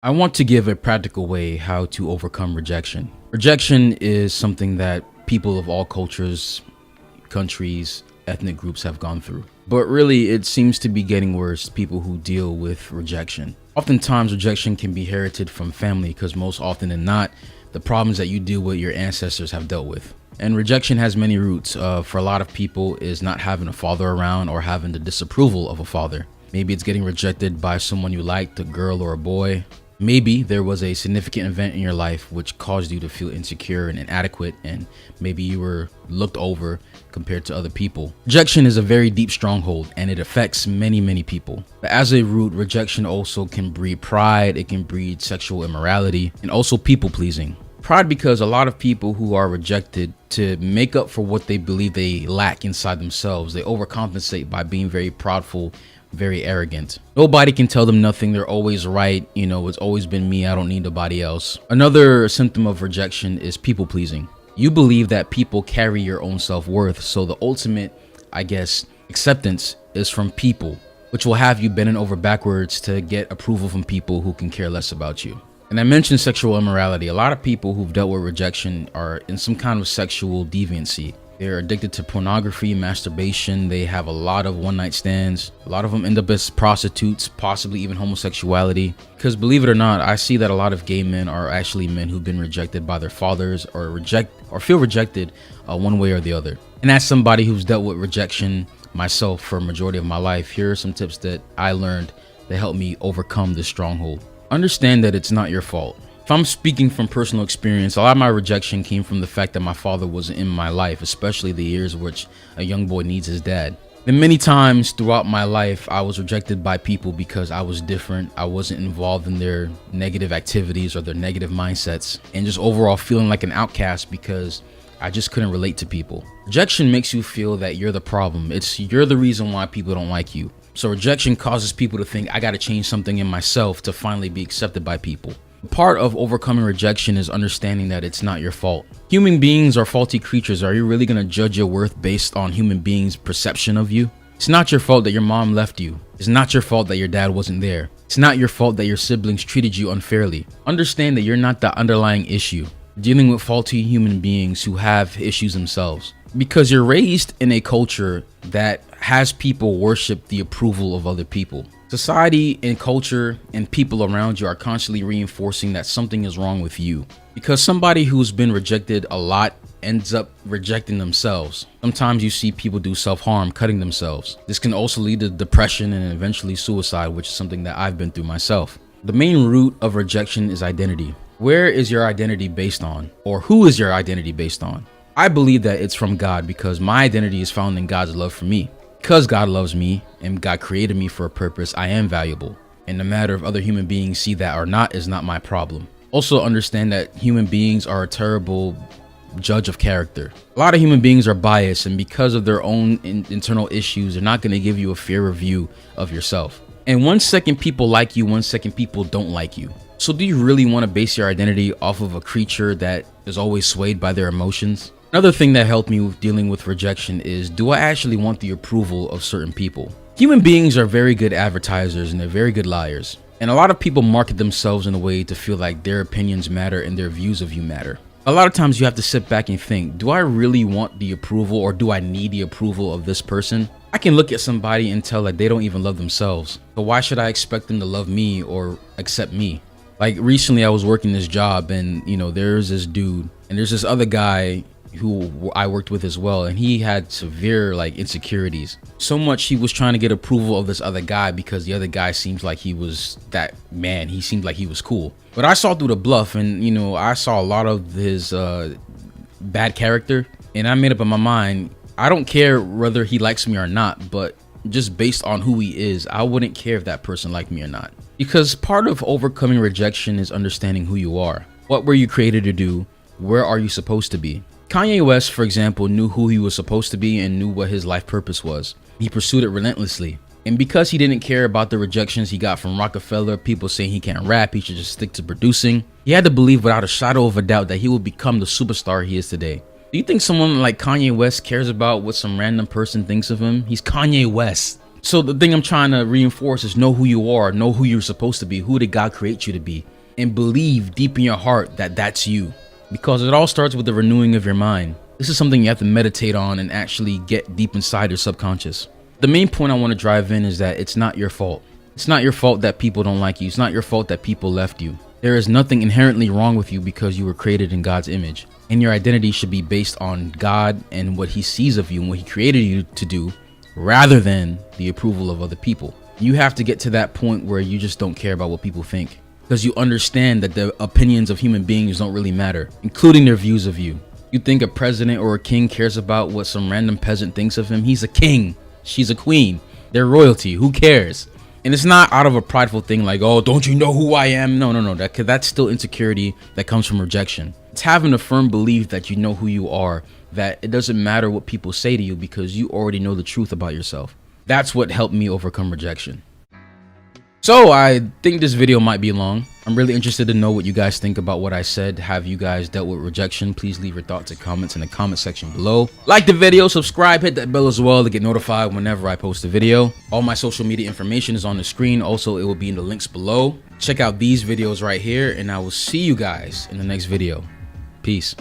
I want to give a practical way how to overcome rejection. Rejection is something that people of all cultures, countries, ethnic groups have gone through. But really, it seems to be getting worse, people who deal with rejection. Oftentimes, rejection can be inherited from family because most often than not, the problems that you deal with, your ancestors have dealt with. And rejection has many roots. For a lot of people, is not having a father around or having the disapproval of a father. Maybe it's getting rejected by someone you liked, a girl or a boy. Maybe there was a significant event in your life which caused you to feel insecure and inadequate, and maybe you were looked over compared to other people. Rejection is a very deep stronghold and it affects many people. But as a root, rejection also can breed pride, it can breed sexual immorality, and also people pleasing. Pride, because a lot of people who are rejected, to make up for what they believe they lack inside themselves, they overcompensate by being very proudful, very arrogant. Nobody can tell them nothing. They're always right. It's always been me. I don't need nobody else. Another symptom of rejection is people pleasing. You believe that people carry your own self-worth. So the ultimate, acceptance is from people, which will have you bending over backwards to get approval from people who can care less about you. And I mentioned sexual immorality. A lot of people who've dealt with rejection are in some kind of sexual deviancy. They're addicted to pornography, masturbation. They have a lot of one-night stands. A lot of them end up as prostitutes, possibly even homosexuality. Because believe it or not, I see that a lot of gay men are actually men who've been rejected by their fathers or feel rejected one way or the other. And as somebody who's dealt with rejection myself for a majority of my life, here are some tips that I learned that helped me overcome this stronghold. Understand that it's not your fault. If I'm speaking from personal experience, a lot of my rejection came from the fact that my father wasn't in my life, especially the years which a young boy needs his dad. And many times throughout my life, I was rejected by people because I was different. I wasn't involved in their negative activities or their negative mindsets, and just overall feeling like an outcast because I just couldn't relate to people. Rejection makes you feel that you're the problem. You're the reason why people don't like you. So rejection causes people to think, I got to change something in myself to finally be accepted by people. Part of overcoming rejection is understanding that it's not your fault. Human beings are faulty creatures. Are you really going to judge your worth based on human beings' perception of you? It's not your fault that your mom left you. It's not your fault that your dad wasn't there. It's not your fault that your siblings treated you unfairly. Understand that you're not the underlying issue. Dealing with faulty human beings who have issues themselves. Because you're raised in a culture that has people worship the approval of other people. Society and culture and people around you are constantly reinforcing that something is wrong with you. Because somebody who's been rejected a lot ends up rejecting themselves. Sometimes you see people do self-harm, cutting themselves. This can also lead to depression and eventually suicide, which is something that I've been through myself. The main root of rejection is identity. Where is your identity based on? Or who is your identity based on? I believe that it's from God, because my identity is found in God's love for me. Because God loves me and God created me for a purpose, I am valuable. And the matter of other human beings see that or not is not my problem. Also understand that human beings are a terrible judge of character. A lot of human beings are biased, and because of their own internal issues, they're not going to give you a fair review of yourself. And 1 second people like you, 1 second people don't like you. So do you really want to base your identity off of a creature that is always swayed by their emotions? Another thing that helped me with dealing with rejection is, do I actually want the approval of certain people? Human beings are very good advertisers and they're very good liars. And a lot of people market themselves in a way to feel like their opinions matter and their views of you matter. A lot of times you have to sit back and think, do I really want the approval, or do I need the approval of this person? I can look at somebody and tell that they don't even love themselves. So why should I expect them to love me or accept me? Like recently I was working this job, and there's this dude and there's this other guy who I worked with as well, and he had severe insecurities. So much he was trying to get approval of this other guy because the other guy seems like he was that man. He seemed like he was cool. But I saw through the bluff, and I saw a lot of his bad character, and I made up in my mind, I don't care whether he likes me or not, but just based on who he is, I wouldn't care if that person liked me or not. Because part of overcoming rejection is understanding who you are. What were you created to do? Where are you supposed to be? Kanye West, for example, knew who he was supposed to be and knew what his life purpose was. He pursued it relentlessly. And because he didn't care about the rejections he got from Rockefeller, people saying he can't rap, he should just stick to producing, he had to believe without a shadow of a doubt that he would become the superstar he is today. Do you think someone like Kanye West cares about what some random person thinks of him? He's Kanye West. So the thing I'm trying to reinforce is know who you are, know who you're supposed to be, who did God create you to be, and believe deep in your heart that that's you. Because it all starts with the renewing of your mind. This is something you have to meditate on and actually get deep inside your subconscious. The main point I want to drive in is that it's not your fault. It's not your fault that people don't like you. It's not your fault that people left you. There is nothing inherently wrong with you because you were created in God's image. And your identity should be based on God and what he sees of you and what he created you to do, rather than the approval of other people. You have to get to that point where you just don't care about what people think, because you understand that the opinions of human beings don't really matter, including their views of you. You think a president or a king cares about what some random peasant thinks of him? He's a king. She's a queen. They're royalty. Who cares? And it's not out of a prideful thing like, oh, don't you know who I am? No. That's still insecurity that comes from rejection. It's having a firm belief that you know who you are, that it doesn't matter what people say to you because you already know the truth about yourself. That's what helped me overcome rejection. So I think this video might be long. I'm really interested to know what you guys think about what I said. Have you guys dealt with rejection? Please leave your thoughts and comments in the comment section below. Like the video, subscribe, hit that bell as well to get notified whenever I post a video. All my social media information is on the screen. Also, it will be in the links below. Check out these videos right here, and I will see you guys in the next video. Peace.